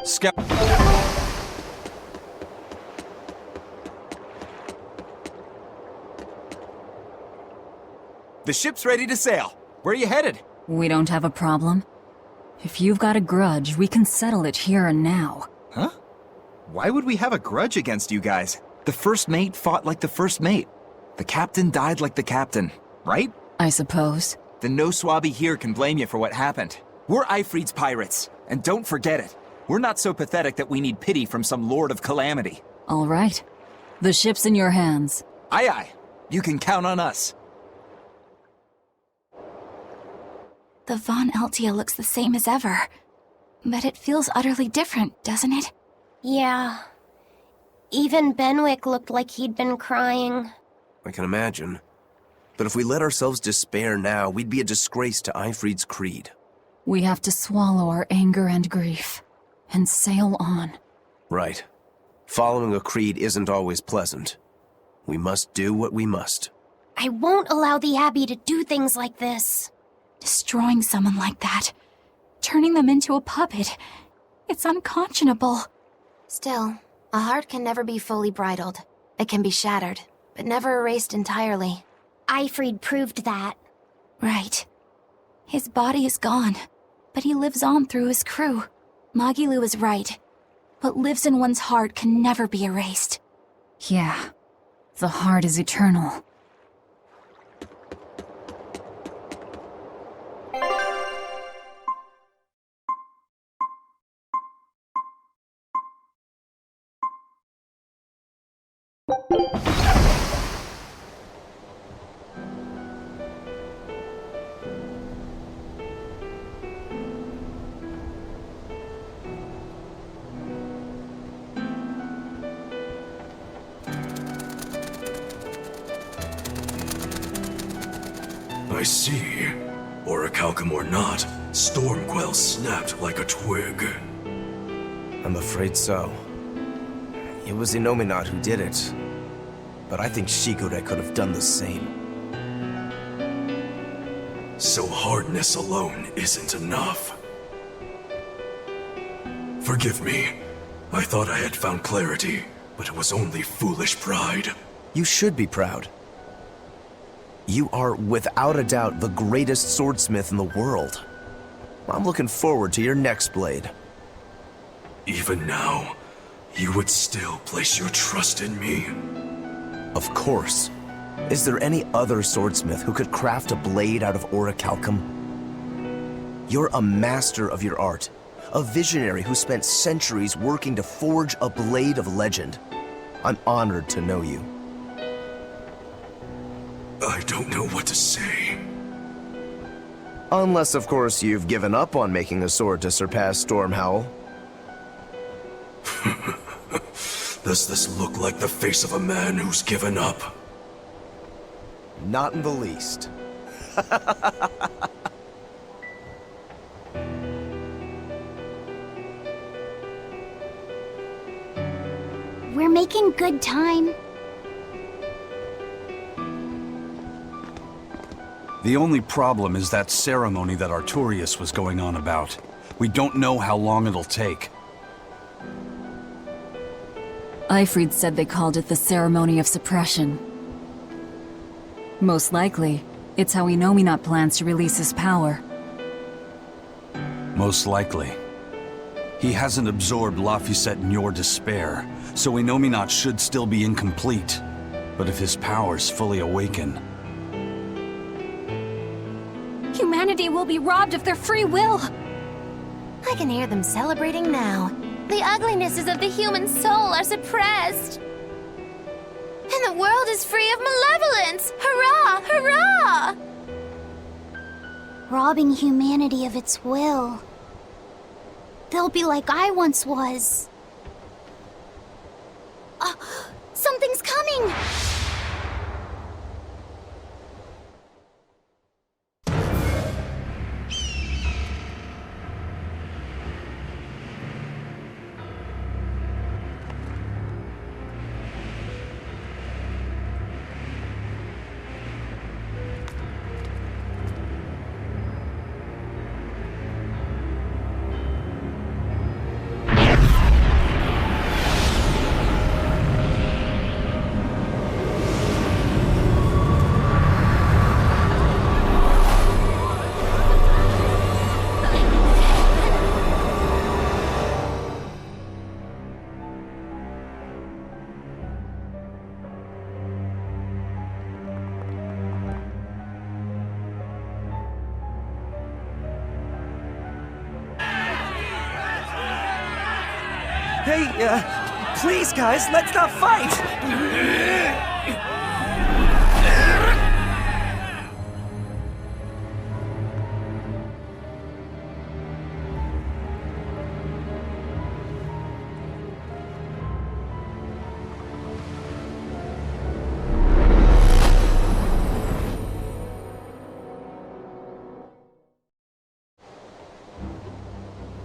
Scout. The ship's ready to sail. Where are you headed? We don't have a problem. If you've got a grudge, we can settle it here and now. Huh? Why would we have a grudge against you guys? The first mate fought like the first mate. The captain died like the captain, right? I suppose. Then no swabby here can blame you for what happened. We're Ifrid's pirates, and don't forget it. We're not so pathetic that we need pity from some lord of calamity. All right. The ship's in your hands. Aye aye. You can count on us. The Von Eltia looks the same as ever. But it feels utterly different, doesn't it? Yeah. Even Benwick looked like he'd been crying. I can imagine. But if we let ourselves despair now, we'd be a disgrace to Ifrid's creed. We have to swallow our anger and grief, and sail on. Right. Following a creed isn't always pleasant. We must do what we must. I won't allow the Abbey to do things like this. Destroying someone like that, turning them into a puppet, it's unconscionable. Still, a heart can never be fully bridled. It can be shattered, but never erased entirely. Ifrid proved that. Right. His body is gone, but he lives on through his crew. Magilu is right. What lives in one's heart can never be erased. Yeah. The heart is eternal. I see. Orichalcum or not, Stormquell snapped like a twig. I'm afraid so. It was Inominat who did it. But I think Shikure could have done the same. So hardness alone isn't enough. Forgive me. I thought I had found clarity, but it was only foolish pride. You should be proud. You are, without a doubt, the greatest swordsmith in the world. I'm looking forward to your next blade. Even now, you would still place your trust in me. Of course. Is there any other swordsmith who could craft a blade out of orichalcum? You're a master of your art, a visionary who spent centuries working to forge a blade of legend. I'm honored to know you. I don't know what to say. Unless, of course, you've given up on making a sword to surpass Stormhowl. Does this look like the face of a man who's given up? Not in the least. We're making good time. The only problem is that ceremony that Arturius was going on about. We don't know how long it'll take. Ifrid said they called it the Ceremony of Suppression. Most likely, it's how Inominat plans to release his power. Most likely. He hasn't absorbed Laphicet in your despair, so Inominat should still be incomplete. But if his powers fully awaken... Humanity will be robbed of their free will. I can hear them celebrating now. The uglinesses of the human soul are suppressed. And the world is free of malevolence! Hurrah! Hurrah! Robbing humanity of its will. They'll be like I once was. Something's coming! okay? Please, guys, let's not fight!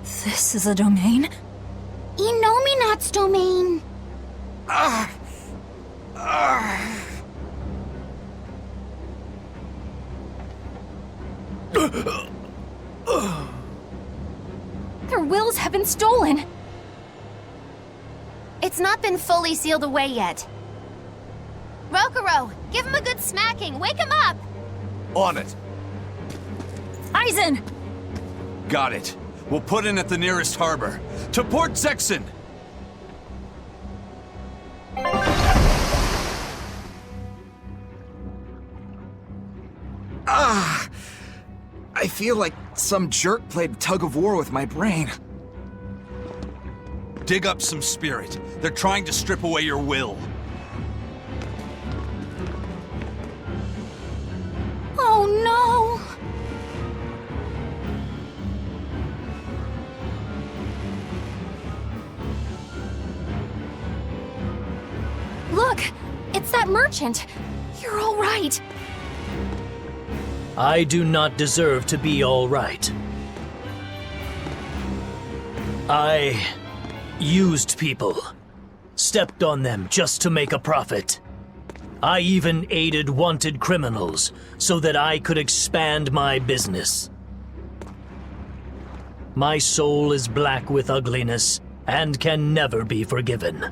This is a domain? Inominat's domain. Their wills have been stolen. It's not been fully sealed away yet. Rokuro, give him a good smacking. Wake him up! On it. Aizen! Got it. We'll put in at the nearest harbor. To Port Zexin! I feel like some jerk played tug of war with my brain. Dig up some spirit. They're trying to strip away your will. Oh no! Look! It's that merchant! You're all right! I do not deserve to be all right. I used people, stepped on them just to make a profit. I even aided wanted criminals so that I could expand my business. My soul is black with ugliness and can never be forgiven.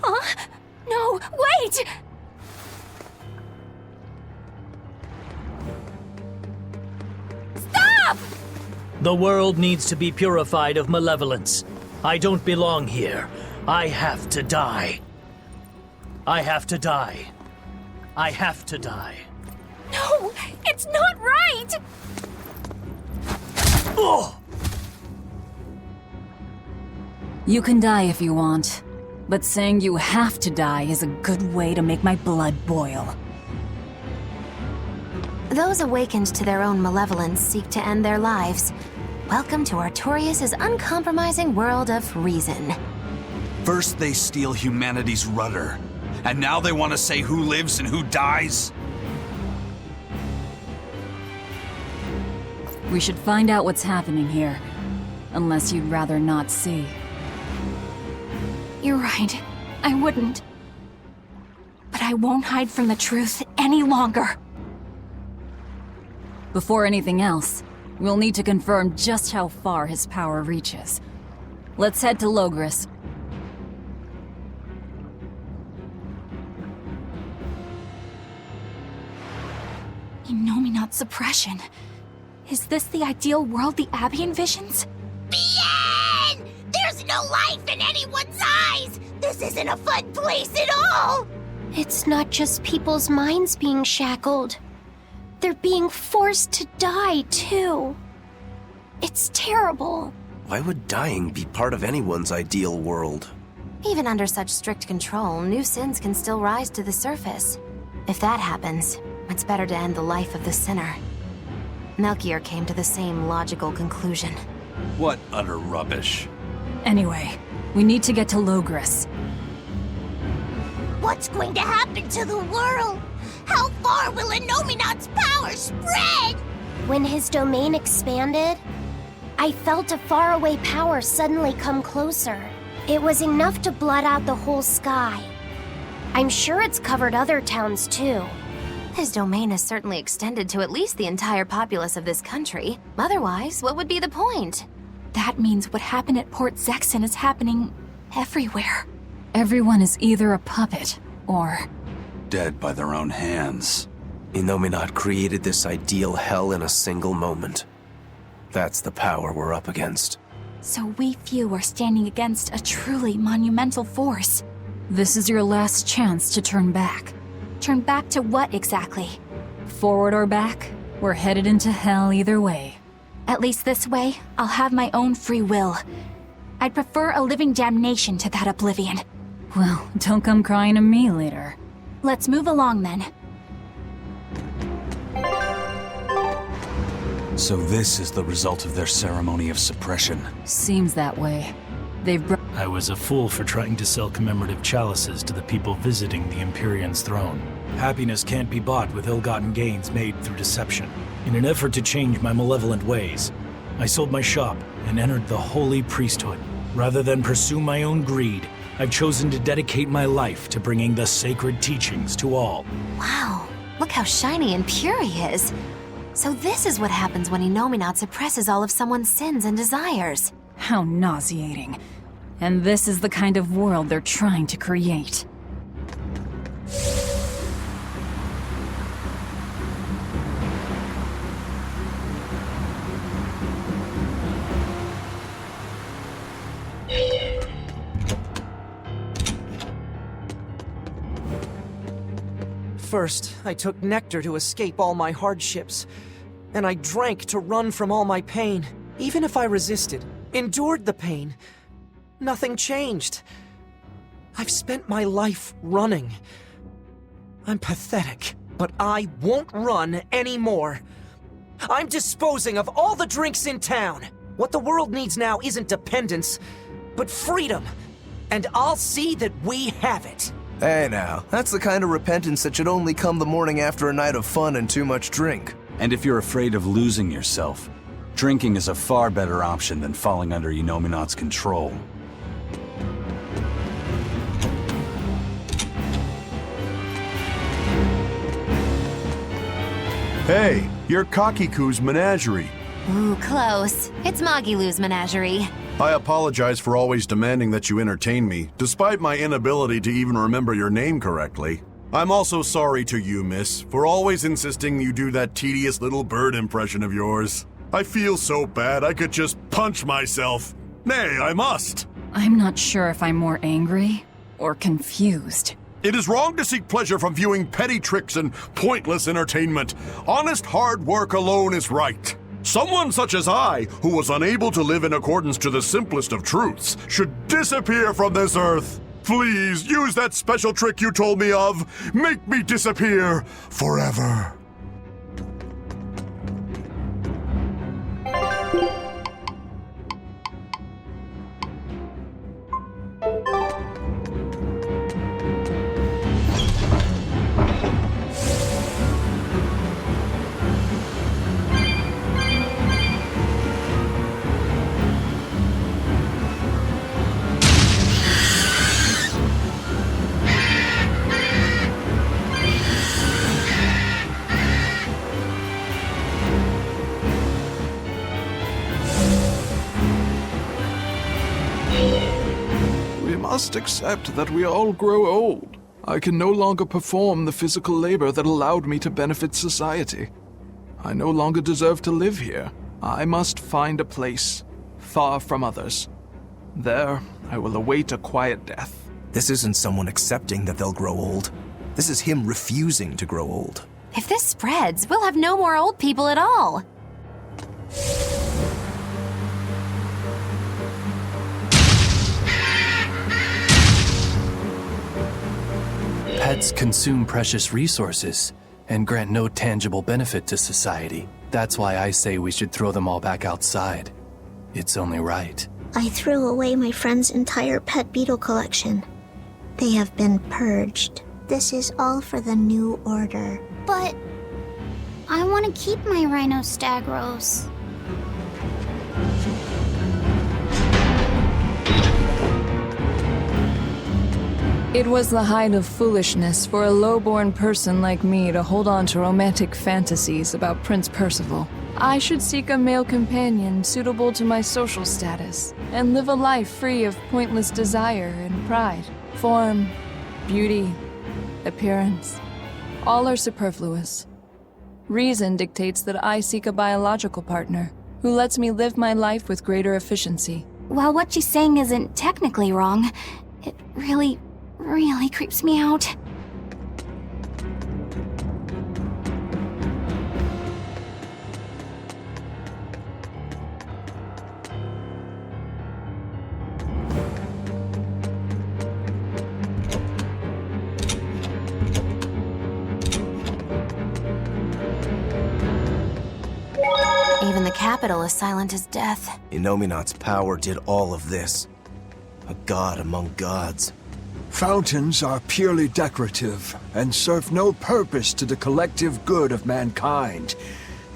Huh? No, wait! Stop! The world needs to be purified of malevolence. I don't belong here. I have to die. I have to die. I have to die. No, it's not right! Oh! You can die if you want, but saying you have to die is a good way to make my blood boil. Those awakened to their own malevolence seek to end their lives. Welcome to Artorias' uncompromising world of reason. First they steal humanity's rudder, and now they want to say who lives and who dies? We should find out what's happening here, unless you'd rather not see. You're right. I wouldn't. But I won't hide from the truth any longer. Before anything else, we'll need to confirm just how far his power reaches. Let's head to Logris. Inominat suppression. Is this the ideal world the Abbey envisions? Bien! There's no life in anyone's eyes! This isn't a fun place at all! It's not just people's minds being shackled. They're being forced to die, too. It's terrible. Why would dying be part of anyone's ideal world? Even under such strict control, new sins can still rise to the surface. If that happens, it's better to end the life of the sinner. Melchior came to the same logical conclusion. What utter rubbish. Anyway, we need to get to Logris. What's going to happen to the world? How far will Inominat's power spread? When his domain expanded, I felt a faraway power suddenly come closer. It was enough to blot out the whole sky. I'm sure it's covered other towns too. His domain is certainly extended to at least the entire populace of this country. Otherwise, what would be the point? That means what happened at Port Zexin is happening everywhere. Everyone is either a puppet, or... Dead by their own hands. Inominat created this ideal hell in a single moment. That's the power we're up against. So we few are standing against a truly monumental force. This is your last chance to turn back. Turn back to what exactly? Forward or back, we're headed into hell either way. At least this way, I'll have my own free will. I'd prefer a living damnation to that oblivion. Well, don't come crying to me later. Let's move along then. So this is the result of their ceremony of suppression. Seems that way. I was a fool for trying to sell commemorative chalices to the people visiting the Empyrean's throne. Happiness can't be bought with ill-gotten gains made through deception. In an effort to change my malevolent ways, I sold my shop and entered the holy priesthood. Rather than pursue my own greed, I've chosen to dedicate my life to bringing the sacred teachings to all. Wow, look how shiny and pure he is. So this is what happens when Innominaut suppresses all of someone's sins and desires. How nauseating. And this is the kind of world they're trying to create. First, I took nectar to escape all my hardships, and I drank to run from all my pain. Even if I resisted, endured the pain, nothing changed. I've spent my life running. I'm pathetic, but I won't run anymore. I'm disposing of all the drinks in town. What the world needs now isn't dependence, but freedom. And I'll see that we have it. Hey now, that's the kind of repentance that should only come the morning after a night of fun and too much drink. And if you're afraid of losing yourself, drinking is a far better option than falling under Innominaut's control. Hey, you're Kakiku's menagerie. Ooh, close. It's Magilu's menagerie. I apologize for always demanding that you entertain me, despite my inability to even remember your name correctly. I'm also sorry to you, miss, for always insisting you do that tedious little bird impression of yours. I feel so bad I could just punch myself. Nay, I must. I'm not sure if I'm more angry or confused. It is wrong to seek pleasure from viewing petty tricks and pointless entertainment. Honest hard work alone is right. Someone such as I, who was unable to live in accordance to the simplest of truths, should disappear from this earth. Please, use that special trick you told me of. Make me disappear forever. We must accept that we all grow old. I can no longer perform the physical labor that allowed me to benefit society. I no longer deserve to live here. I must find a place, far from others. There, I will await a quiet death. This isn't someone accepting that they'll grow old. This is him refusing to grow old. If this spreads, we'll have no more old people at all. Pets consume precious resources and grant no tangible benefit to society. That's why I say we should throw them all back outside. It's only right. I threw away my friend's entire pet beetle collection. They have been purged. This is all for the new order. But I want to keep my rhinostagros. It was the height of foolishness for a low-born person like me to hold on to romantic fantasies about Prince Percival. I should seek a male companion suitable to my social status, and live a life free of pointless desire and pride. Form, beauty, appearance, all are superfluous. Reason dictates that I seek a biological partner, who lets me live my life with greater efficiency. While what she's saying isn't technically wrong, it really creeps me out. Even the capital is silent as death. Innominat's power did all of this. A god among gods. Fountains are purely decorative and serve no purpose to the collective good of mankind.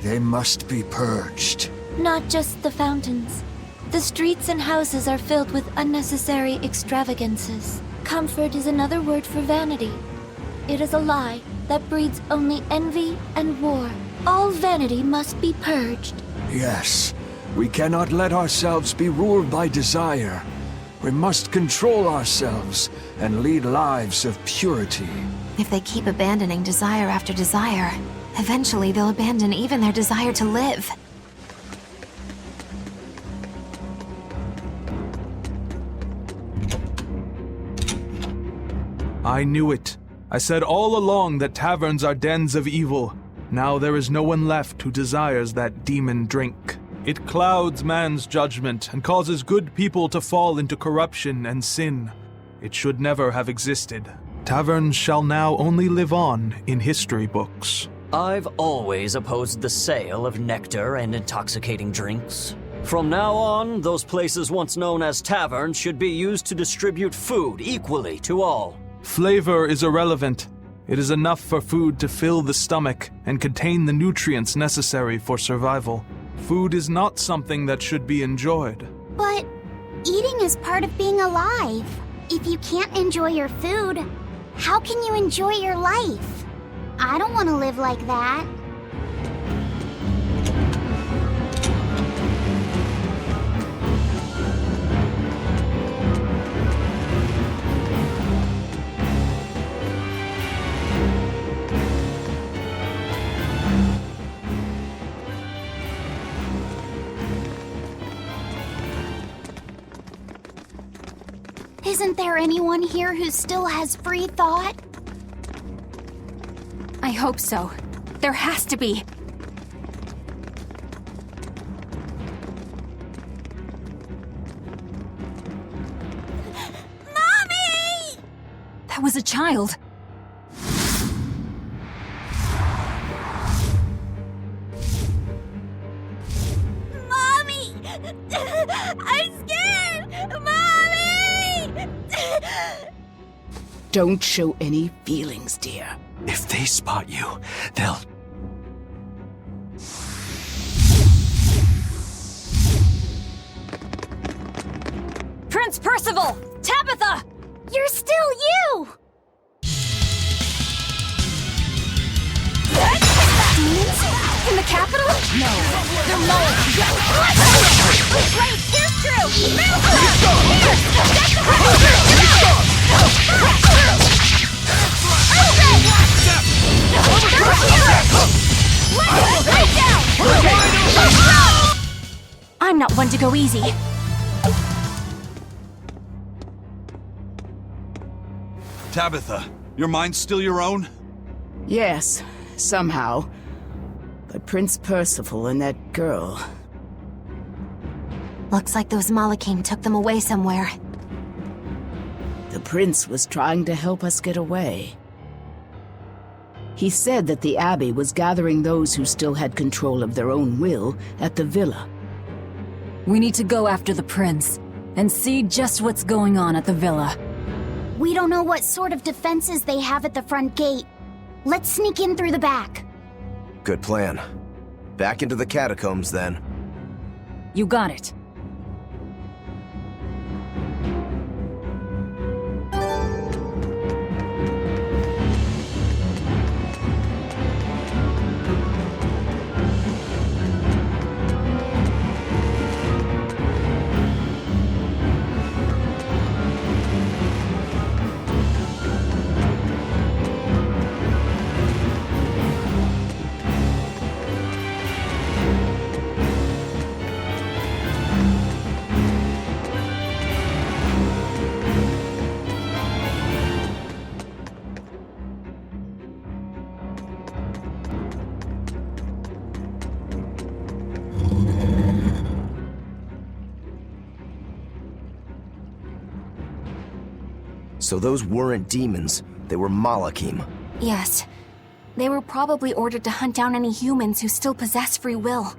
They must be purged. Not just the fountains. The streets and houses are filled with unnecessary extravagances. Comfort is another word for vanity. It is a lie that breeds only envy and war. All vanity must be purged. Yes, we cannot let ourselves be ruled by desire. We must control ourselves and lead lives of purity. If they keep abandoning desire after desire, eventually they'll abandon even their desire to live. I knew it. I said all along that taverns are dens of evil. Now there is no one left who desires that demon drink. It clouds man's judgment and causes good people to fall into corruption and sin. It should never have existed. Taverns shall now only live on in history books. I've always opposed the sale of nectar and intoxicating drinks. From now on, those places once known as taverns should be used to distribute food equally to all. Flavor is irrelevant. It is enough for food to fill the stomach and contain the nutrients necessary for survival. Food is not something that should be enjoyed. But eating is part of being alive. If you can't enjoy your food, how can you enjoy your life? I don't want to live like that. Isn't there anyone here who still has free thought? I hope so. There has to be. Mommy! That was a child. Mommy! I'm scared! Mommy! Don't show any feelings, dear. If they spot you, they'll... Prince Percival! Tabitha! You're still you! Demons? In the capital? No. They're Mullen. Wait, here's true! I'm not one to go easy. Tabitha, your mind's still your own? Yes, somehow. But Prince Percival and that girl... Looks like those Malachim took them away somewhere. The prince was trying to help us get away. He said that the Abbey was gathering those who still had control of their own will at the villa. We need to go after the prince and see just what's going on at the villa. We don't know what sort of defenses they have at the front gate. Let's sneak in through the back. Good plan. Back into the catacombs, then. You got it. So those weren't demons, they were Malachim. Yes. They were probably ordered to hunt down any humans who still possess free will.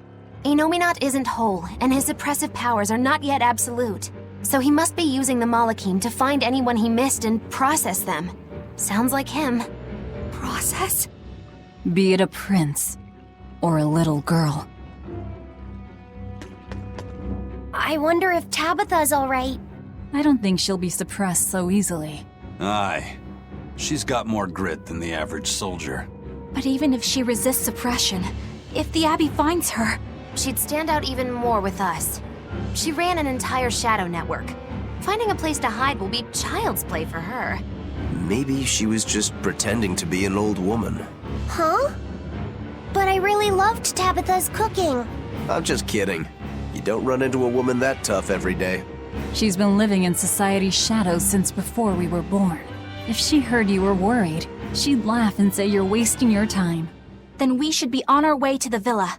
Enominat isn't whole, and his suppressive powers are not yet absolute. So he must be using the Malachim to find anyone he missed and process them. Sounds like him. Process? Be it a prince or a little girl. I wonder if Tabitha's alright. I don't think she'll be suppressed so easily. Aye. She's got more grit than the average soldier. But even if she resists suppression, if the Abbey finds her, she'd stand out even more with us. She ran an entire shadow network. Finding a place to hide will be child's play for her. Maybe she was just pretending to be an old woman. Huh? But I really loved Tabitha's cooking. I'm just kidding. You don't run into a woman that tough every day. She's been living in society's shadows since before we were born. If she heard you were worried, she'd laugh and say you're wasting your time. Then we should be on our way to the villa.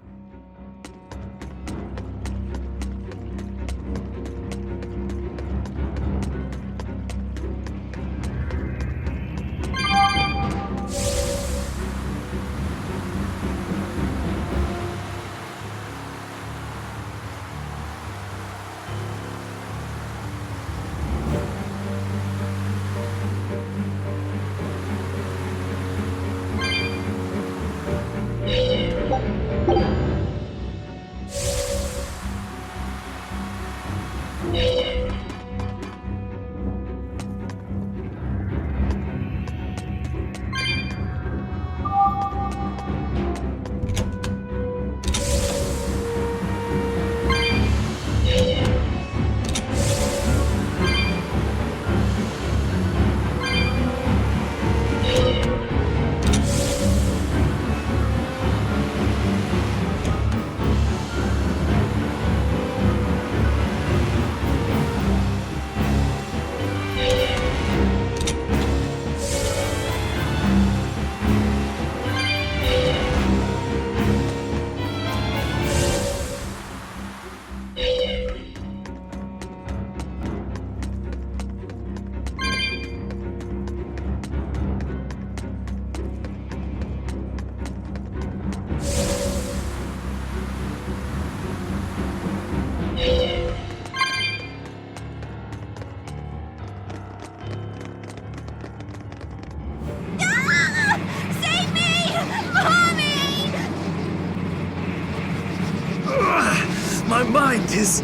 My mind is...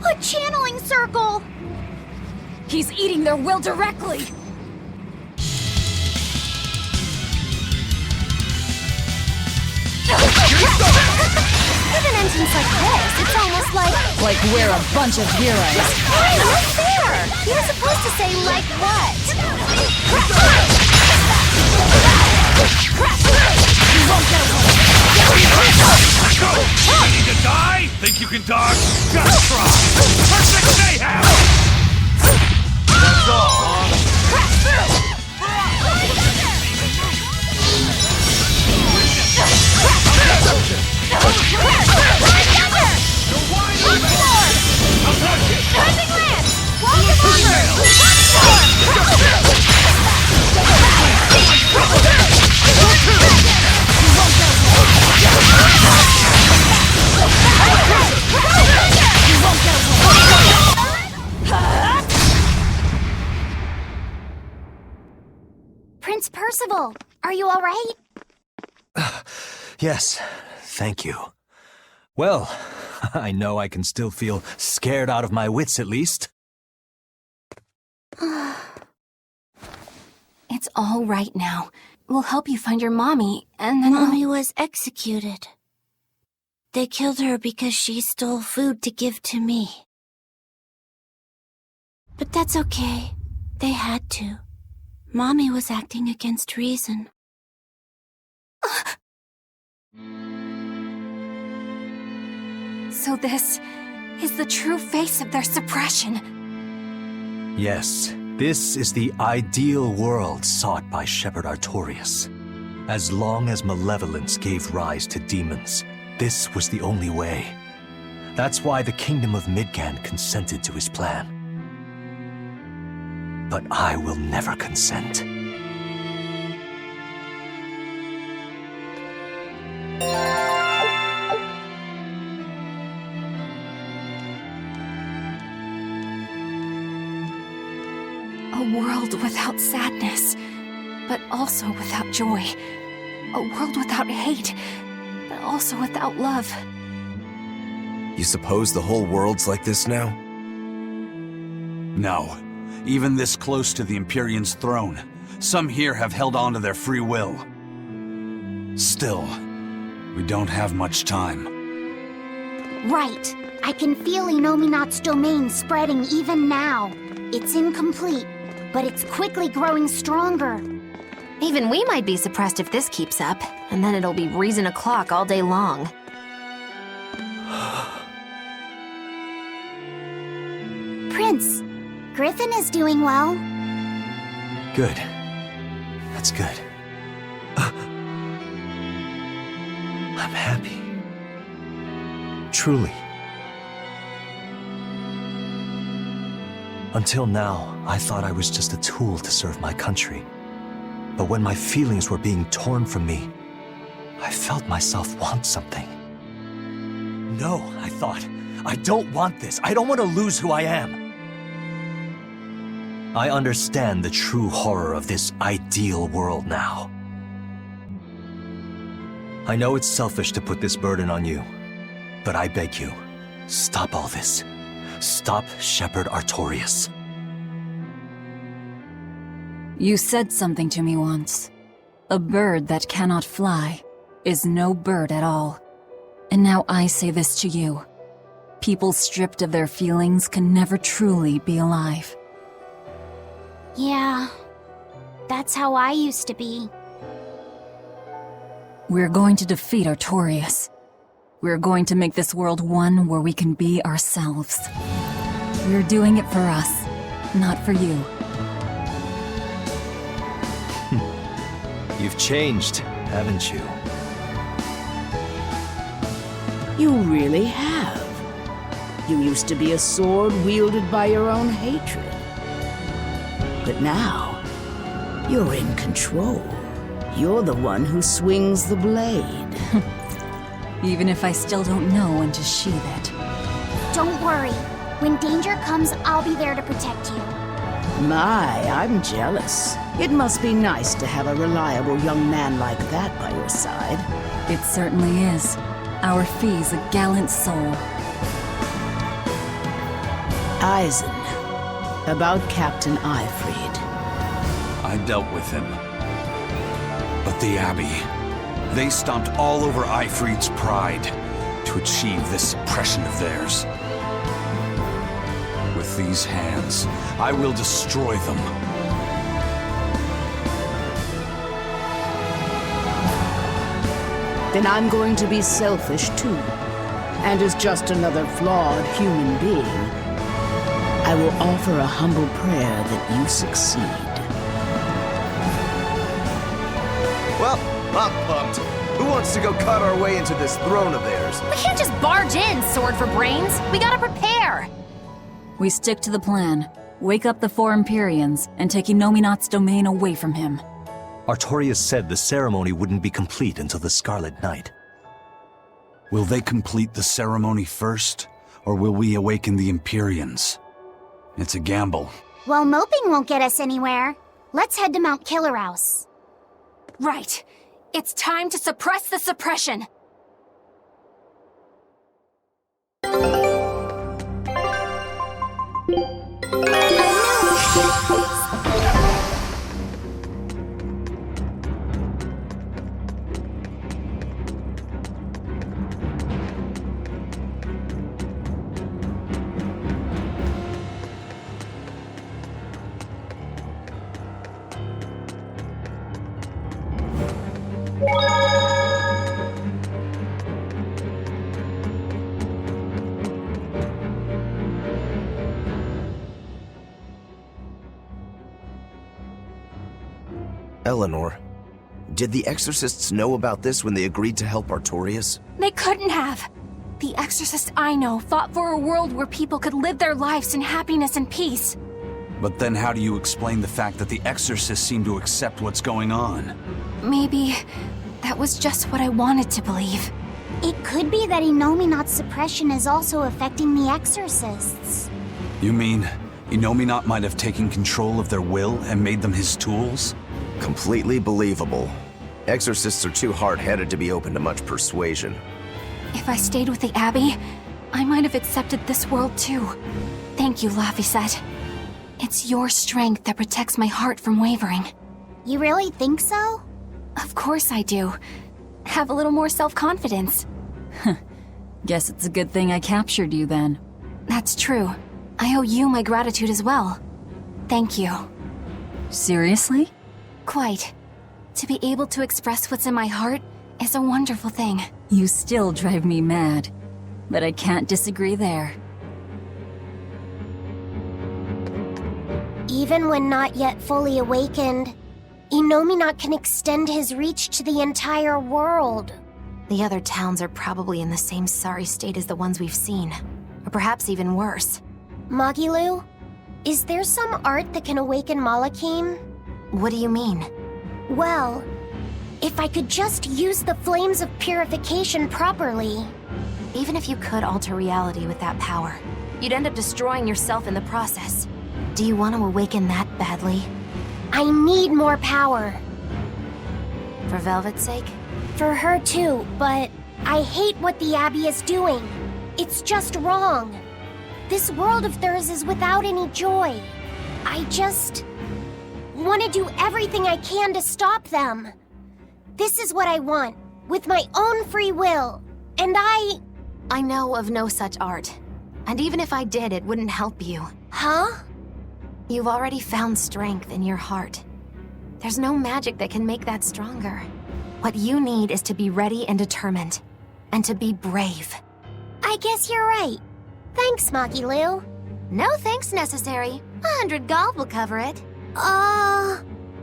A channeling circle! He's eating their will directly! With an entrance like this, it's almost like... Like we're a bunch of heroes. Wait, not fair! He was supposed to say, like what? You won't get away! Go! Ready to die? Think you can dodge? Just try! Perfect mayhem! That's all, Prince Percival, are you all right? Yes, thank you. Well, I know I can still feel scared out of my wits at least. It's all right now. We'll help you find your mommy, and then Mommy was executed. They killed her because she stole food to give to me. But that's okay. They had to. Mommy was acting against reason. So this is the true face of their suppression. Yes, this is the ideal world sought by Shepherd Artorias. As long as malevolence gave rise to demons, this was the only way. That's why the Kingdom of Midgand consented to his plan. But I will never consent. A world without sadness, but also without joy. A world without hate, but also without love. You suppose the whole world's like this now? No. Even this close to the Empyrean's throne, some here have held on to their free will. Still, we don't have much time. Right. I can feel Inominat's domain spreading even now. It's incomplete, but it's quickly growing stronger. Even we might be suppressed if this keeps up, and then it'll be reason o'clock all day long. Prince, Griffin is doing well. Good. That's good. I'm happy. Truly. Until now, I thought I was just a tool to serve my country. But when my feelings were being torn from me, I felt myself want something. No, I thought. I don't want this. I don't want to lose who I am. I understand the true horror of this ideal world now. I know it's selfish to put this burden on you, but I beg you, stop all this. Stop Shepherd Artorias. You said something to me once. A bird that cannot fly is no bird at all. And now I say this to you. People stripped of their feelings can never truly be alive. Yeah, that's how I used to be. We're going to defeat Artorias. We're going to make this world one where we can be ourselves. We're doing it for us, not for you. You've changed, haven't you? You really have. You used to be a sword wielded by your own hatred. But now, you're in control. You're the one who swings the blade. Even if I still don't know when to sheathe it. Don't worry. When danger comes, I'll be there to protect you. My, I'm jealous. It must be nice to have a reliable young man like that by your side. It certainly is. Our Fee's a gallant soul. Eisen, about Captain Ifrid. I dealt with him. But the Abbey, they stomped all over Ifrid's pride to achieve this suppression of theirs. With these hands, I will destroy them. Then I'm going to be selfish too. And as just another flawed human being, I will offer a humble prayer that you succeed. Well, I'm pumped. Who wants to go cut our way into this throne of theirs? We can't just barge in, sword for brains. We gotta prepare. We stick to the plan. Wake up the four Empyreans and take Inominat's domain away from him. Artorias said the ceremony wouldn't be complete until the Scarlet Night. Will they complete the ceremony first, or will we awaken the Empyreans? It's a gamble. Well, moping won't get us anywhere. Let's head to Mount Killerhouse. Right. It's time to suppress the suppression. Eleanor, did the Exorcists know about this when they agreed to help Artorias? They couldn't have. The exorcists I know fought for a world where people could live their lives in happiness and peace. But then how do you explain the fact that the Exorcists seem to accept what's going on? Maybe That was just what I wanted to believe. It could be that Innominat's suppression is also affecting the exorcists. You mean Innominat might have taken control of their will and made them his tools? Completely believable. Exorcists are too hard-headed to be open to much persuasion. If I stayed with the Abbey, I might have accepted this world too. Thank you, Laphicet. It's your strength that protects my heart from wavering. You really think so? Of course I do. Have a little more self-confidence. Guess it's a good thing I captured you then. That's true. I owe you my gratitude as well. Thank you. Seriously? Quite. To be able to express what's in my heart is a wonderful thing. You still drive me mad, but I can't disagree there. Even when not yet fully awakened, Innominat can extend his reach to the entire world. The other towns are probably in the same sorry state as the ones we've seen. Or perhaps even worse. Magilu, is there some art that can awaken Malakim? What do you mean? Well, if I could just use the flames of purification properly. Even if you could alter reality with that power, you'd end up destroying yourself in the process. Do you want to awaken that badly? I need more power. For Velvet's sake? For her too, but I hate what the Abbey is doing. It's just wrong. This world of theirs is without any joy. I just want to do everything I can to stop them. This is what I want, with my own free will. And I know of no such art. And even if I did, it wouldn't help you. Huh? You've already found strength in your heart. There's no magic that can make that stronger. What you need is to be ready and determined. And to be brave. I guess you're right. Thanks, Magilu. No thanks necessary. 100 gold will cover it.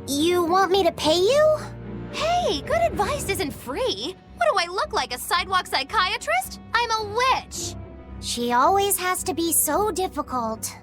You want me to pay you? Hey, good advice isn't free. What do I look like, a sidewalk psychiatrist? I'm a witch. She always has to be so difficult.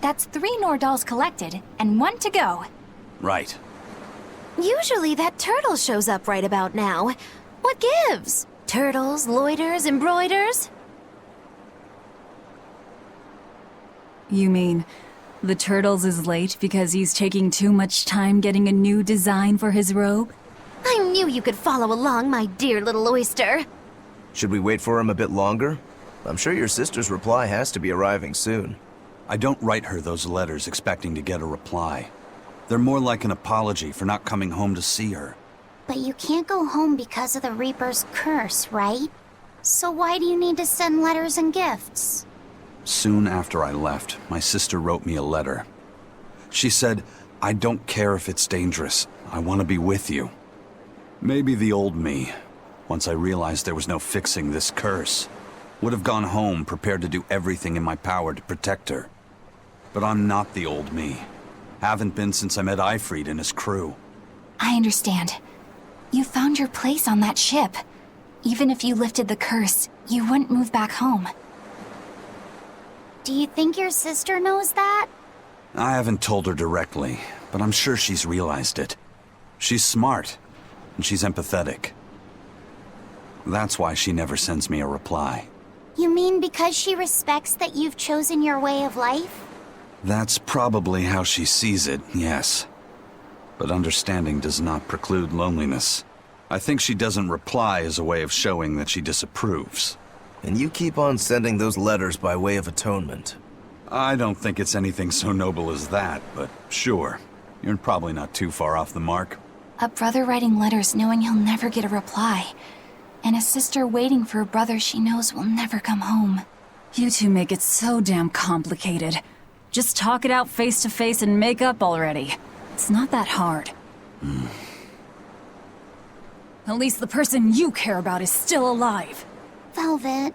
That's 3 Nordals collected, and 1 to go. Right. Usually that turtle shows up right about now. What gives? Turtles, loiters, embroiders? You mean, the Turtles is late because he's taking too much time getting a new design for his robe? I knew you could follow along, my dear little oyster. Should we wait for him a bit longer? I'm sure your sister's reply has to be arriving soon. I don't write her those letters expecting to get a reply. They're more like an apology for not coming home to see her. But you can't go home because of the Reaper's curse, right? So why do you need to send letters and gifts? Soon after I left, my sister wrote me a letter. She said, "I don't care if it's dangerous. I want to be with you." Maybe the old me, once I realized there was no fixing this curse, would have gone home prepared to do everything in my power to protect her. But I'm not the old me. Haven't been since I met Ifrid and his crew. I understand. You found your place on that ship. Even if you lifted the curse, you wouldn't move back home. Do you think your sister knows that? I haven't told her directly, but I'm sure she's realized it. She's smart, and she's empathetic. That's why she never sends me a reply. You mean because she respects that you've chosen your way of life? That's probably how she sees it, yes. But understanding does not preclude loneliness. I think she doesn't reply as a way of showing that she disapproves. And you keep on sending those letters by way of atonement. I don't think it's anything so noble as that, but sure. You're probably not too far off the mark. A brother writing letters knowing he'll never get a reply. And a sister waiting for a brother she knows will never come home. You two make it so damn complicated. Just talk it out face to face and make up already. It's not that hard. At least the person you care about is still alive. Velvet.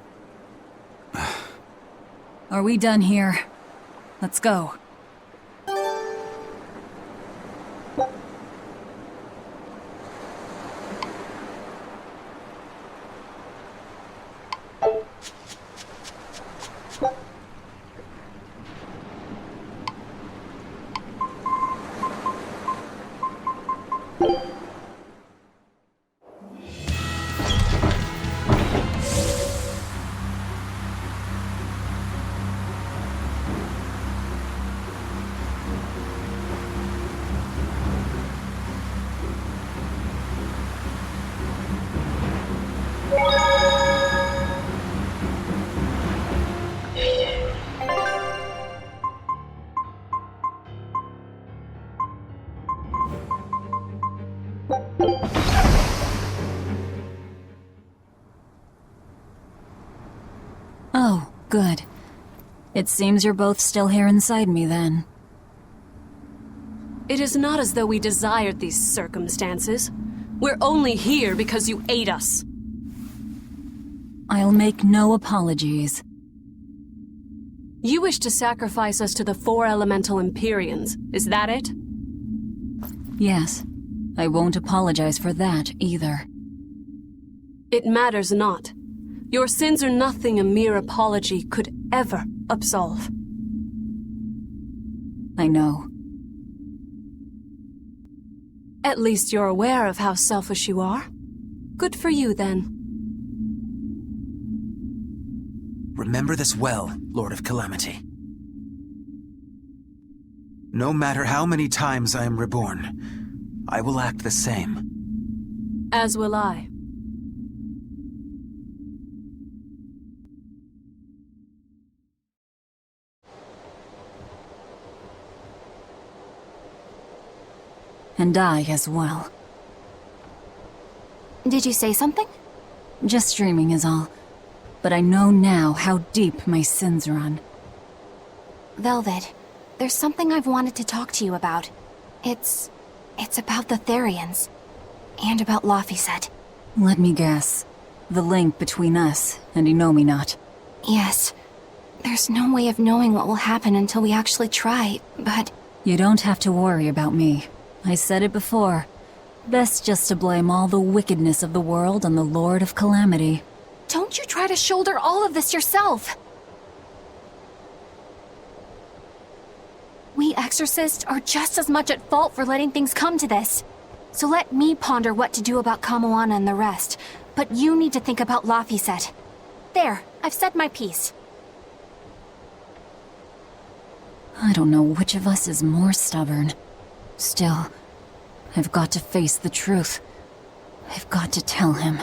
Are we done here? Let's go. Oh, good. It seems you're both still here inside me, then. It is not as though we desired these circumstances. We're only here because you ate us. I'll make no apologies. You wish to sacrifice us to the 4 elemental Empyreans, is that it? Yes. I won't apologize for that, either. It matters not. Your sins are nothing a mere apology could ever absolve. I know. At least you're aware of how selfish you are. Good for you, then. Remember this well, Lord of Calamity. No matter how many times I am reborn, I will act the same. As will I. And I as well. Did you say something? Just dreaming is all. But I know now how deep my sins run. Velvet, there's something I've wanted to talk to you about. It's about the Therians. And about Laphicet. Let me guess. The link between us and Innominat. Yes. There's no way of knowing what will happen until we actually try, but... You don't have to worry about me. I said it before. Best just to blame all the wickedness of the world on the Lord of Calamity. Don't you try to shoulder all of this yourself! We exorcists are just as much at fault for letting things come to this. So let me ponder what to do about Kamoana and the rest, but you need to think about Laphicet. There, I've said my piece. I don't know which of us is more stubborn. Still, I've got to face the truth. I've got to tell him.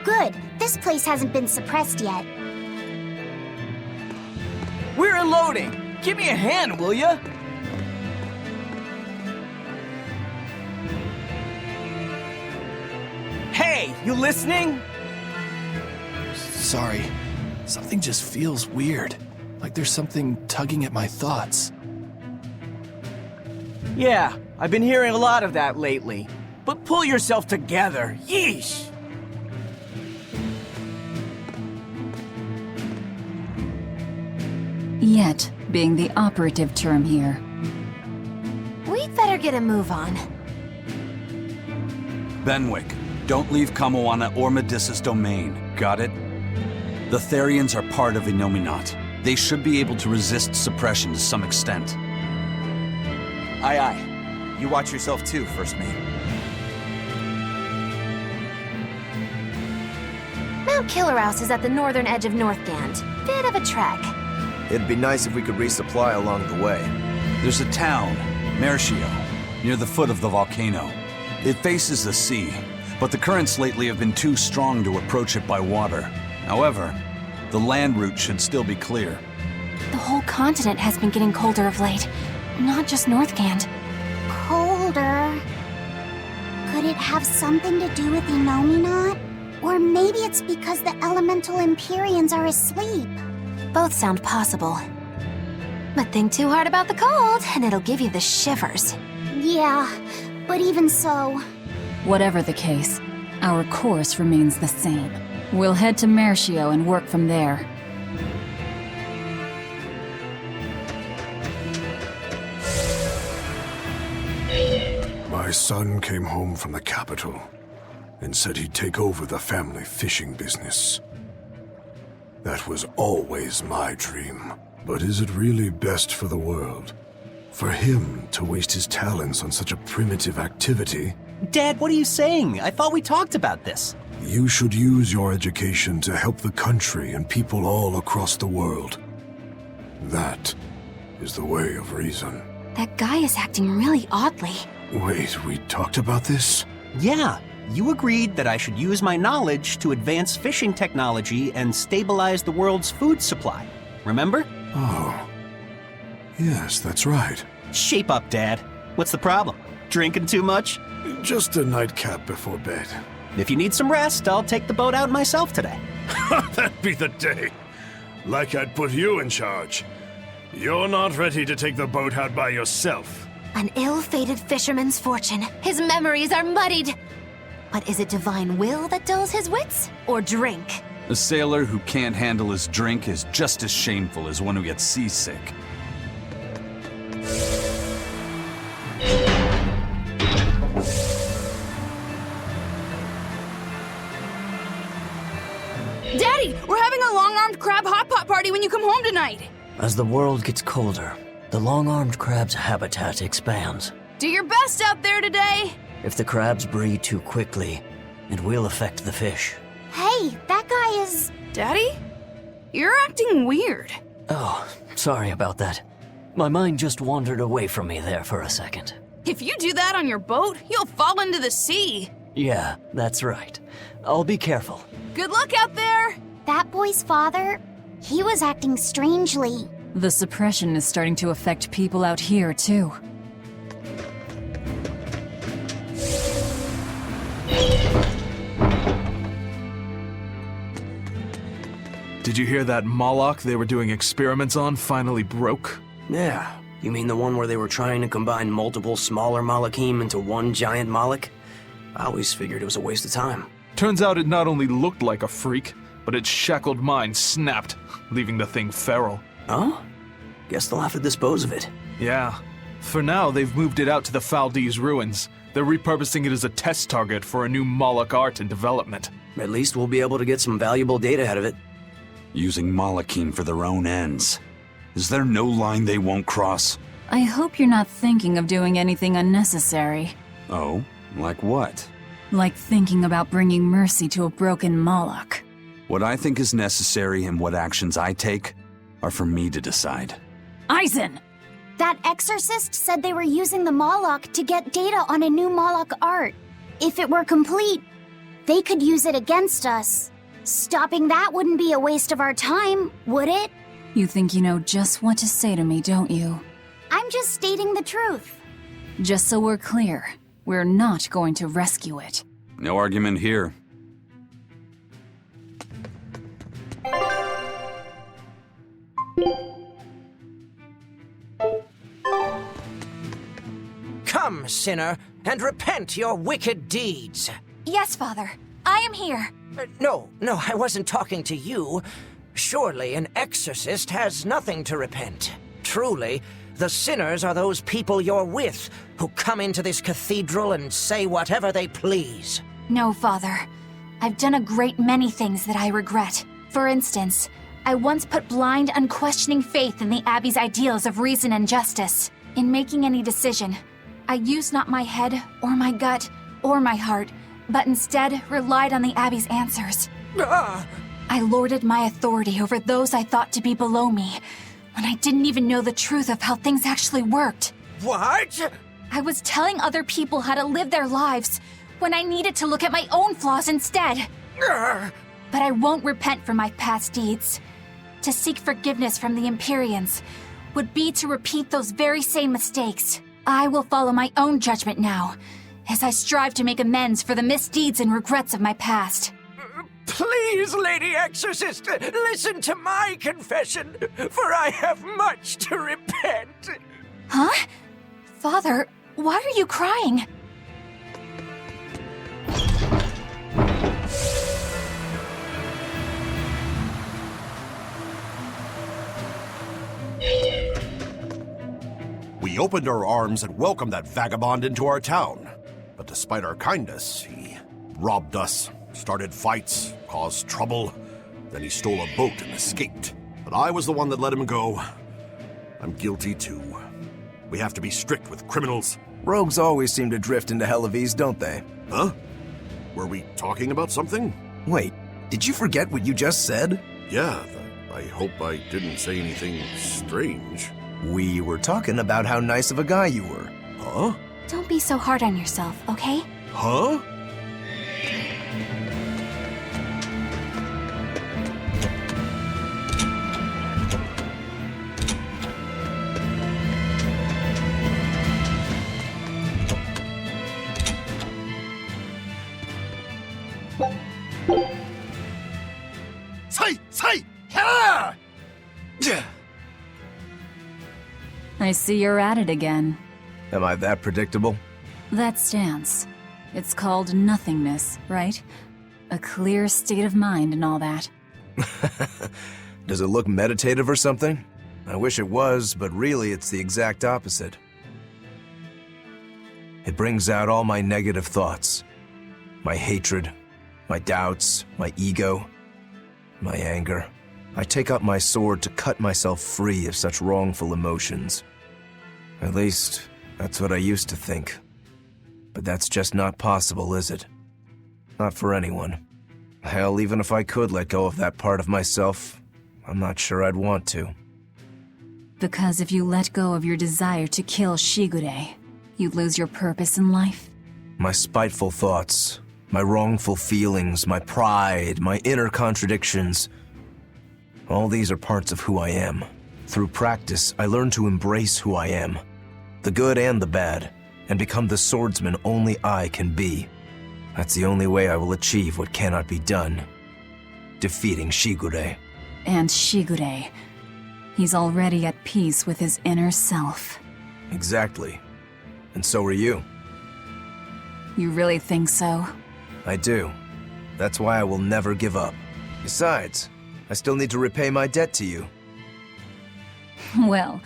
Good. This place hasn't been suppressed yet. We're unloading! Give me a hand, will ya? Hey, you listening? Sorry. Something just feels weird. Like there's something tugging at my thoughts. Yeah, I've been hearing a lot of that lately. But pull yourself together. Yeesh! Yet being the operative term here. We'd better get a move on. Benwick, don't leave Kamoana or Medissa's domain. Got it? The Therians are part of Innominat. They should be able to resist suppression to some extent. Aye, aye. You watch yourself too, First Mate. Mount Killerhouse is at the northern edge of Northgand. Bit of a trek. It'd be nice if we could resupply along the way. There's a town, Mercio, near the foot of the volcano. It faces the sea, but the currents lately have been too strong to approach it by water. However, the land route should still be clear. The whole continent has been getting colder of late. Not just Northgand. Colder. Could it have something to do with Innominat? Or maybe it's because the elemental Empyreans are asleep. Both sound possible. But think too hard about the cold, and it'll give you the shivers. Yeah, but even so... Whatever the case, our course remains the same. We'll head to Mercio and work from there. My son came home from the capital and said he'd take over the family fishing business. That was always my dream. But is it really best for the world? For him to waste his talents on such a primitive activity? Dad, what are you saying? I thought we talked about this. You should use your education to help the country and people all across the world. That is the way of reason. That guy is acting really oddly. Wait, we talked about this? Yeah, you agreed that I should use my knowledge to advance fishing technology and stabilize the world's food supply. Remember? Oh. Yes, that's right. Shape up, Dad. What's the problem? Drinking too much? Just a nightcap before bed. If you need some rest, I'll take the boat out myself today. That'd be the day. Like I'd put you in charge. You're not ready to take the boat out by yourself. An ill-fated fisherman's fortune. His memories are muddied. But is it divine will that dulls his wits, or drink? A sailor who can't handle his drink is just as shameful as one who gets seasick. Daddy, we're having a long-armed crab hot pot party when you come home tonight. As the world gets colder, the long-armed crab's habitat expands. Do your best out there today. If the crabs breed too quickly, it will affect the fish. Hey, that guy is... Daddy? You're acting weird. Oh, sorry about that. My mind just wandered away from me there for a second. If you do that on your boat, you'll fall into the sea. Yeah, that's right. I'll be careful. Good luck out there! That boy's father, he was acting strangely. The suppression is starting to affect people out here, too. Did you hear that Moloch they were doing experiments on finally broke? Yeah. You mean the one where they were trying to combine multiple smaller Malachim into one giant Moloch? I always figured it was a waste of time. Turns out it not only looked like a freak, but its shackled mind snapped, leaving the thing feral. Oh? Guess they'll have to dispose of it. Yeah. For now, they've moved it out to the Faldee's ruins. They're repurposing it as a test target for a new Moloch art and development. At least we'll be able to get some valuable data out of it. Using Malachim for their own ends. Is there no line they won't cross? I hope you're not thinking of doing anything unnecessary. Oh? Like what? Like thinking about bringing mercy to a broken Moloch. What I think is necessary and what actions I take are for me to decide. Eisen! That exorcist said they were using the Moloch to get data on a new Moloch art. If it were complete, They could use it against us. Stopping that wouldn't be a waste of our time, would it? You think you know just what to say to me, don't you? I'm just stating the truth. Just so we're clear, we're not going to rescue it. No argument here. Come, sinner, and repent your wicked deeds. Yes, Father. I am here. No, I wasn't talking to you. Surely an exorcist has nothing to repent. Truly, the sinners are those people you're with, who come into this cathedral and say whatever they please. No, Father. I've done a great many things that I regret. For instance, I once put blind, unquestioning faith in the Abbey's ideals of reason and justice. In making any decision, I used not my head, or my gut, or my heart, but instead relied on the Abbey's answers. I lorded my authority over those I thought to be below me, when I didn't even know the truth of how things actually worked. What? I was telling other people how to live their lives, when I needed to look at my own flaws instead. But I won't repent for my past deeds. To seek forgiveness from the Empyreans would be to repeat those very same mistakes. I will follow my own judgment now, as I strive to make amends for the misdeeds and regrets of my past. Please, Lady Exorcist, listen to my confession, for I have much to repent. Huh? Father, why are you crying? We opened our arms and welcomed that vagabond into our town. But despite our kindness, he robbed us, started fights, caused trouble. Then he stole a boat and escaped. But I was the one that let him go. I'm guilty too. We have to be strict with criminals. Rogues always seem to drift into hell of ease, don't they? Huh? Were we talking about something? Wait, did you forget what you just said? Yeah, I hope I didn't say anything strange. We were talking about how nice of a guy you were. Huh? Don't be so hard on yourself, okay? Huh? I see you're at it again. Am I that predictable? That stance. It's called nothingness, right? A clear state of mind and all that. Does it look meditative or something? I wish it was, but really it's the exact opposite. It brings out all my negative thoughts. My hatred, my doubts, my ego, my anger. I take up my sword to cut myself free of such wrongful emotions. At least, that's what I used to think. But that's just not possible, is it? Not for anyone. Hell, even if I could let go of that part of myself, I'm not sure I'd want to. Because if you let go of your desire to kill Shigure, you lose your purpose in life? My spiteful thoughts, my wrongful feelings, my pride, my inner contradictions. All these are parts of who I am. Through practice, I learned to embrace who I am, the good and the bad, and become the swordsman only I can be. That's the only way I will achieve what cannot be done. Defeating Shigure. And Shigure. He's already at peace with his inner self. Exactly. And so are you. You really think so? I do. That's why I will never give up. Besides, I still need to repay my debt to you. Well,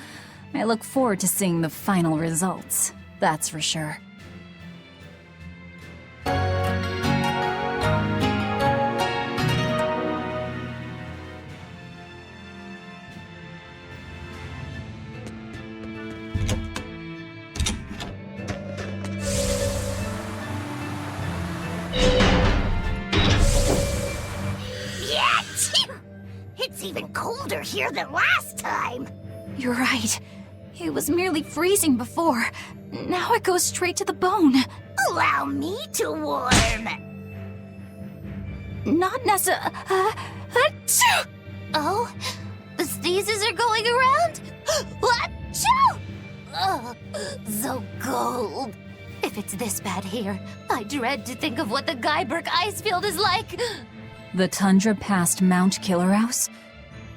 I look forward to seeing the final results. That's for sure. It's even colder here than last time. You're right. It was merely freezing before. Now it goes straight to the bone. Allow me to warm. Not necessarily. Oh, the sneezes are going around? Achoo! Oh, so cold. If it's this bad here, I dread to think of what the Guyberg ice field is like. The tundra past Mount Killerhouse?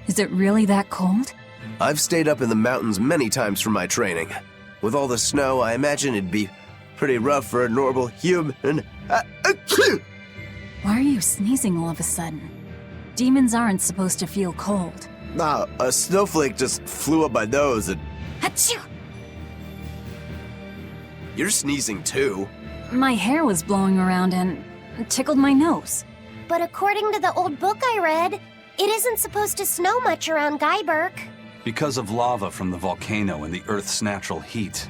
Is it really that cold? I've stayed up in the mountains many times for my training. With all the snow, I imagine it'd be pretty rough for a normal human. Why are you sneezing all of a sudden? Demons aren't supposed to feel cold. Nah, a snowflake just flew up my nose and... Achoo! You're sneezing too. My hair was blowing around and tickled my nose. But according to the old book I read, it isn't supposed to snow much around Guyberg. Because of lava from the volcano and the Earth's natural heat.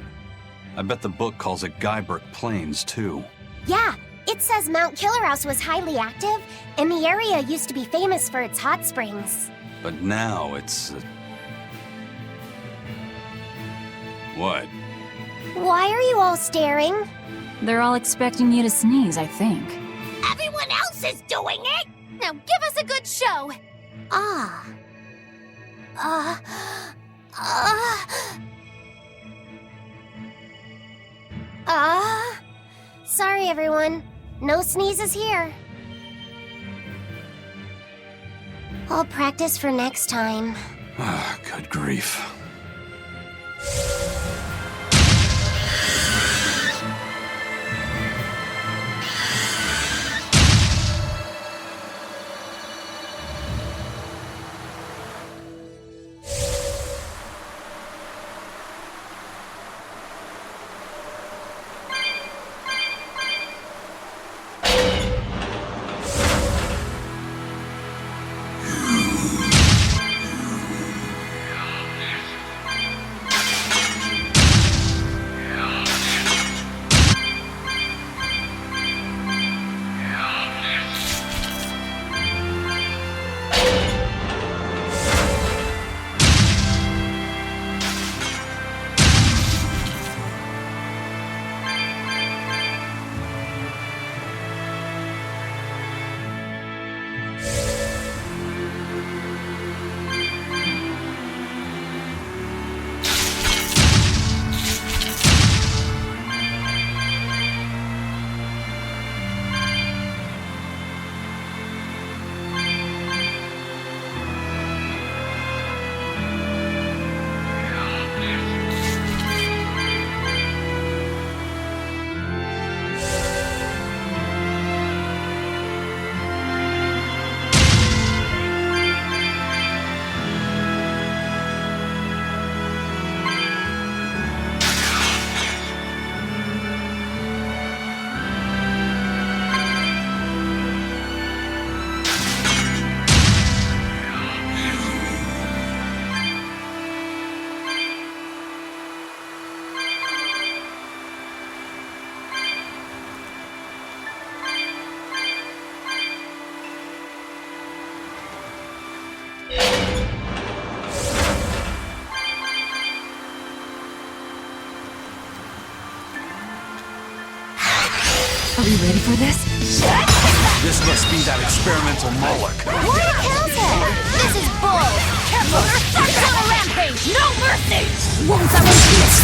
I bet the book calls it Guyberg Plains, too. Yeah, it says Mount Killerhouse was highly active, and the area used to be famous for its hot springs. But now it's... What? Why are you all staring? They're all expecting you to sneeze, I think. Everyone else is doing it! Now give us a good show! Sorry everyone. No sneezes here. I'll practice for next time. Good grief. Are we ready for this? This must be that experimental Moloch. What kills him? This is bull. Careful, it's on a rampage. No mercy. Won't someone see us?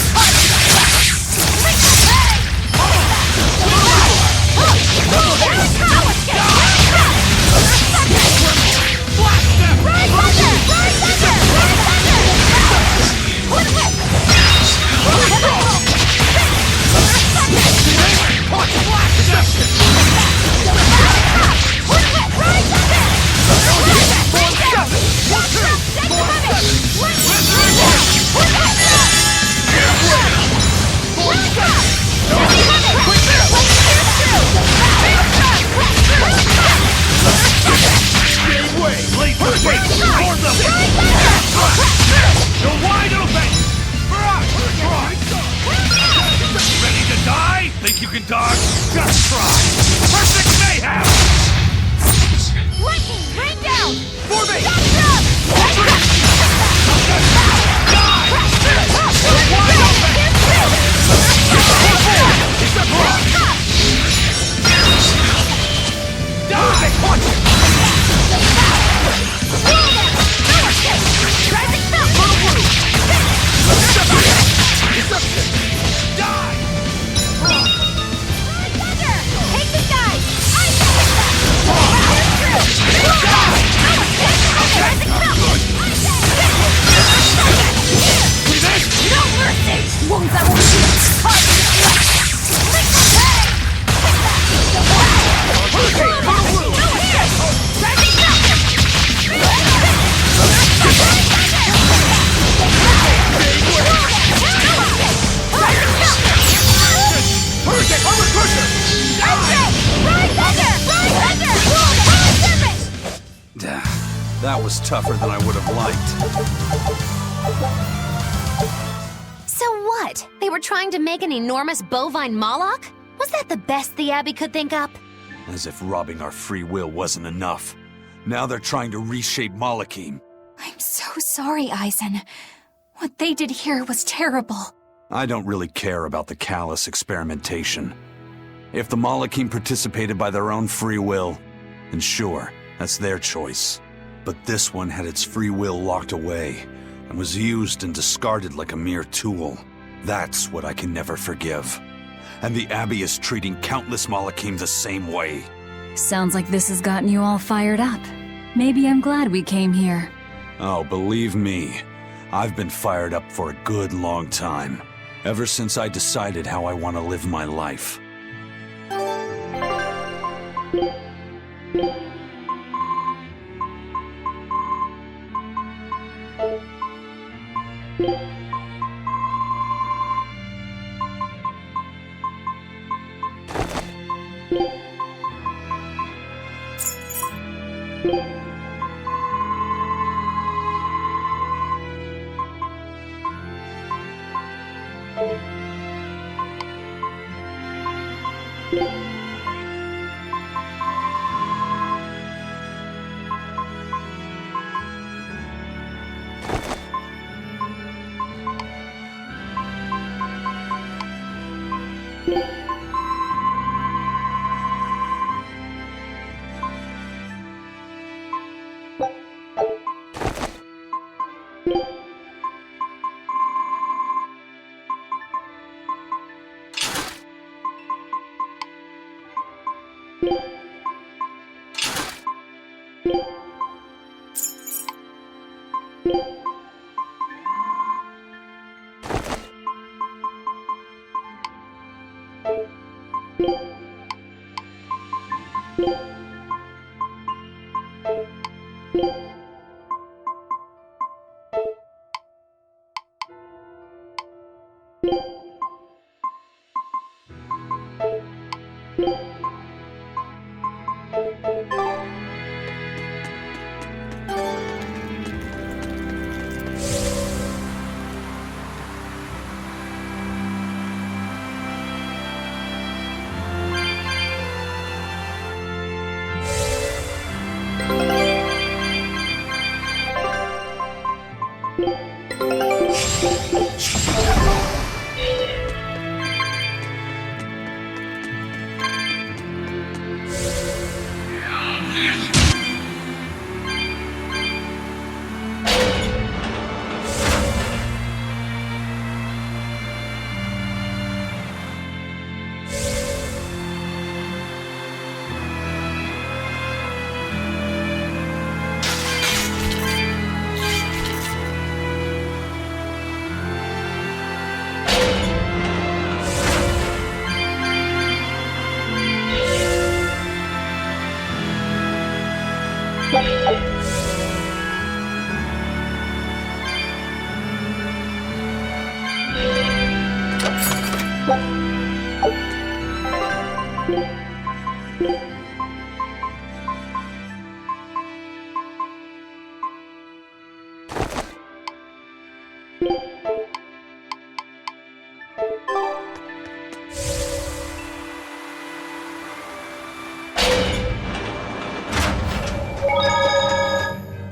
Think you can dodge? Just try! Perfect mayhem! Lightning, rain down! For me! Stop! was tougher than I would have liked. So what? They were trying to make an enormous bovine Moloch? Was that the best the Abbey could think up? As if robbing our free will wasn't enough. Now they're trying to reshape Malachim. I'm so sorry, Eisen. What they did here was terrible. I don't really care about the callous experimentation. If the Malachim participated by their own free will, then sure, that's their choice. But this one had its free will locked away, and was used and discarded like a mere tool. That's what I can never forgive. And the Abbey is treating countless Malachim the same way. Sounds like this has gotten you all fired up. Maybe I'm glad we came here. Oh, believe me, I've been fired up for a good long time. Ever since I decided how I want to live my life.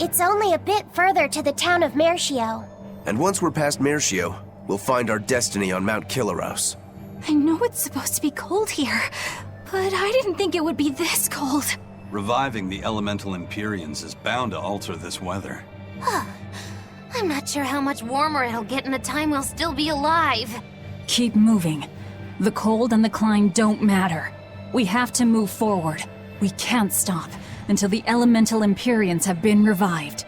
It's only a bit further to the town of Mercio. And once we're past Mercio, we'll find our destiny on Mount Killaros. I know it's supposed to be cold here, but I didn't think it would be this cold. Reviving the elemental Empyreans is bound to alter this weather. I'm not sure how much warmer it'll get in the time we'll still be alive. Keep moving. The cold and the climb don't matter. We have to move forward. We can't stop until the elemental Empyreans have been revived.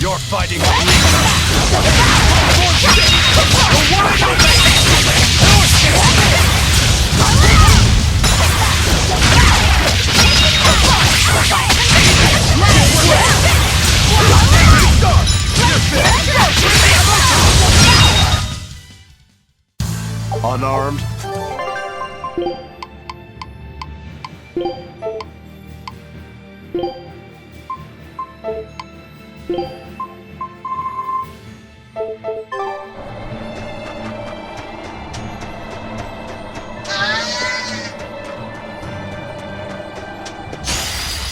You're fighting with me! unarmed.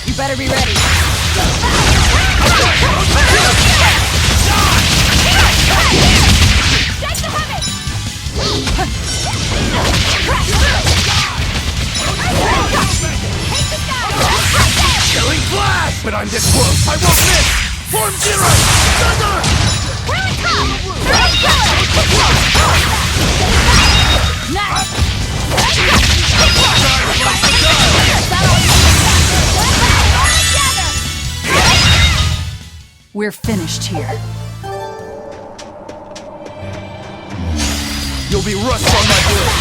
You better be ready. Killing flash! But I'm this close, I won't miss! Form zero! Thunder! Here it comes! We're finished here. You'll be rust on my blade!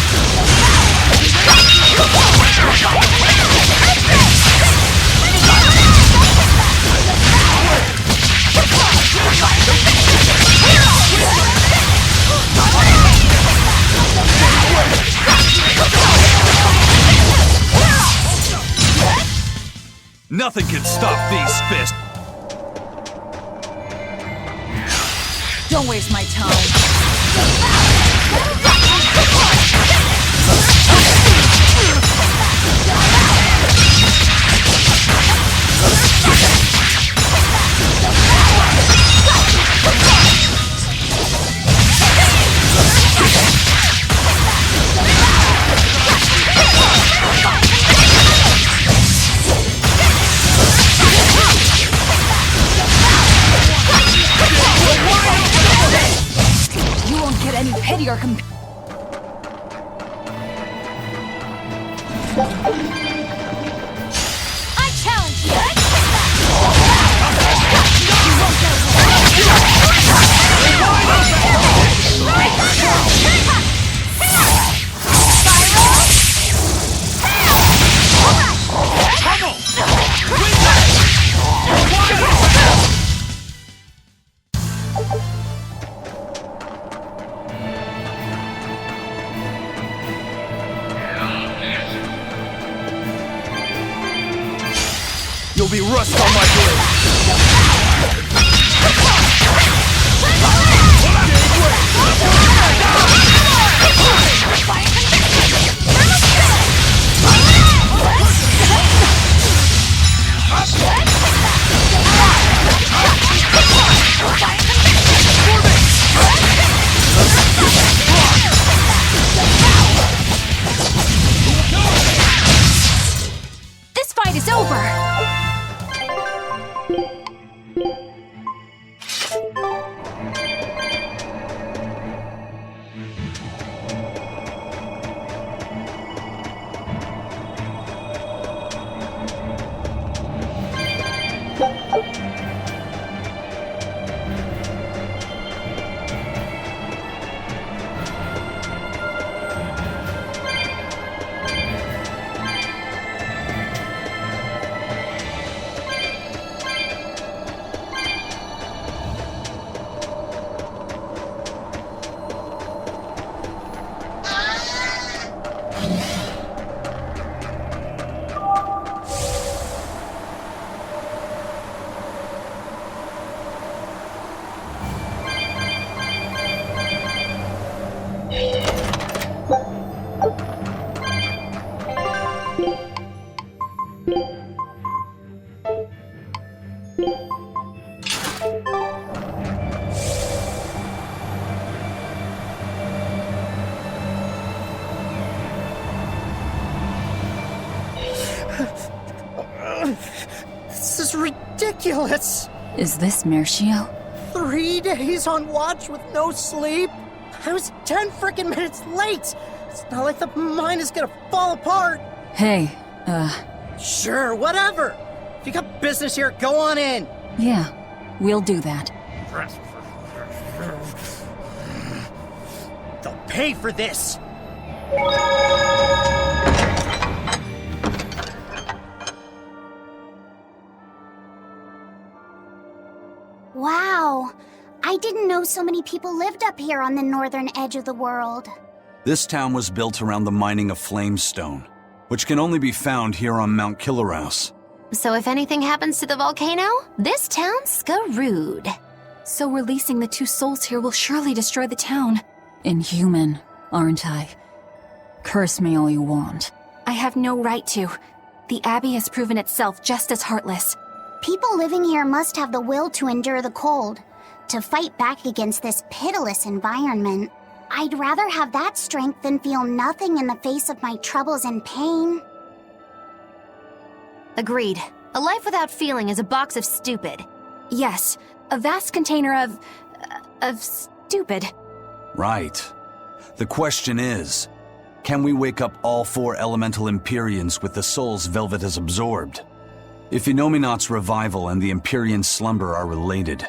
Nothing can stop these fists. Don't waste my time. You won't get any pity or compassion. I challenge you! You'll be rust on my blade! This fight is over! This is ridiculous! Is this Mercio? 3 days on watch with no sleep? I was 10 frickin' minutes late! It's not like the mine is gonna fall apart! Hey, Sure, whatever! If you got business here, go on in! yeah, we'll do that. They'll pay for this! Wow. I didn't know so many people lived up here on the northern edge of the world. This town was built around the mining of flamestone, which can only be found here on Mount Killerhouse. So if anything happens to the volcano, this town's screwed. So releasing the 2 souls here will surely destroy the town. Inhuman, aren't I? Curse me all you want. I have no right to. The Abbey has proven itself just as heartless. People living here must have the will to endure the cold, to fight back against this pitiless environment. I'd rather have that strength than feel nothing in the face of my troubles and pain. Agreed. A life without feeling is a box of stupid. Yes, a vast container of stupid. Right. The question is, can we wake up all 4 elemental Empyreans with the souls Velvet has absorbed? If Inominat's revival and the Empyrean slumber are related,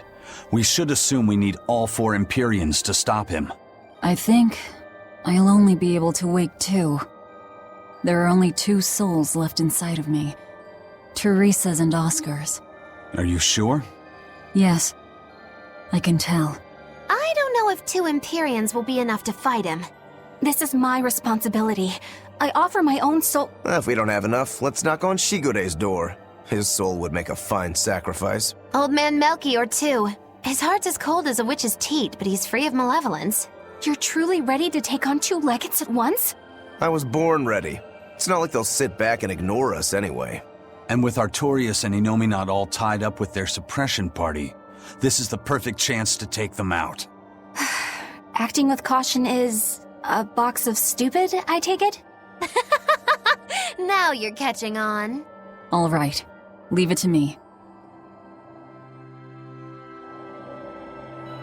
we should assume we need all 4 Empyreans to stop him. I think I'll only be able to wake 2. There are only 2 souls left inside of me. Teresa's and Oscar's. Are you sure? Yes. I can tell. I don't know if 2 Empyreans will be enough to fight him. This is my responsibility. I offer my own soul. If we don't have enough, let's knock on Shigure's door. His soul would make a fine sacrifice. Old man Melchior, too. His heart's as cold as a witch's teat, but he's free of malevolence. You're truly ready to take on 2 legates at once? I was born ready. It's not like they'll sit back and ignore us anyway. And with Artorias and Inominat all tied up with their suppression party, this is the perfect chance to take them out. Acting with caution is a box of stupid, I take it? Now you're catching on. All right. Leave it to me.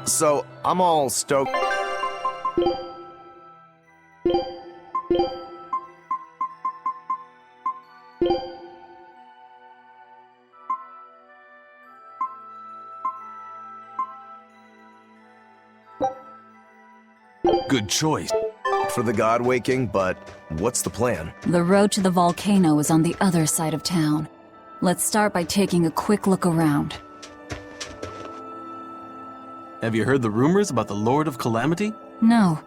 So, I'm all stoked. Good choice. For the god waking, but what's the plan? The road to the volcano is on the other side of town. Let's start by taking a quick look around. Have you heard the rumors about the Lord of Calamity? No.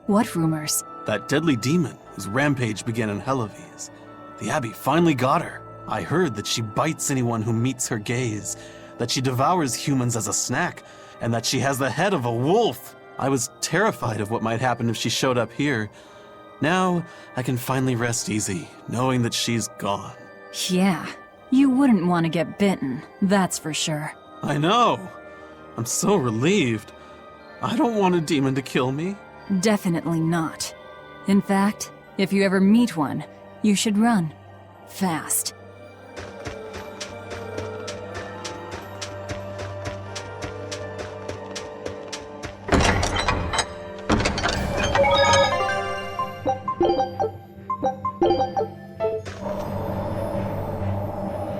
What rumors? That deadly demon whose rampage began in Helaves. The Abbey finally got her. I heard that she bites anyone who meets her gaze, that she devours humans as a snack, and that she has the head of a wolf. I was terrified of what might happen if she showed up here. Now, I can finally rest easy, knowing that she's gone. Yeah, you wouldn't want to get bitten, that's for sure. I know. I'm so relieved. I don't want a demon to kill me. Definitely not. In fact, if you ever meet one, you should run. Fast.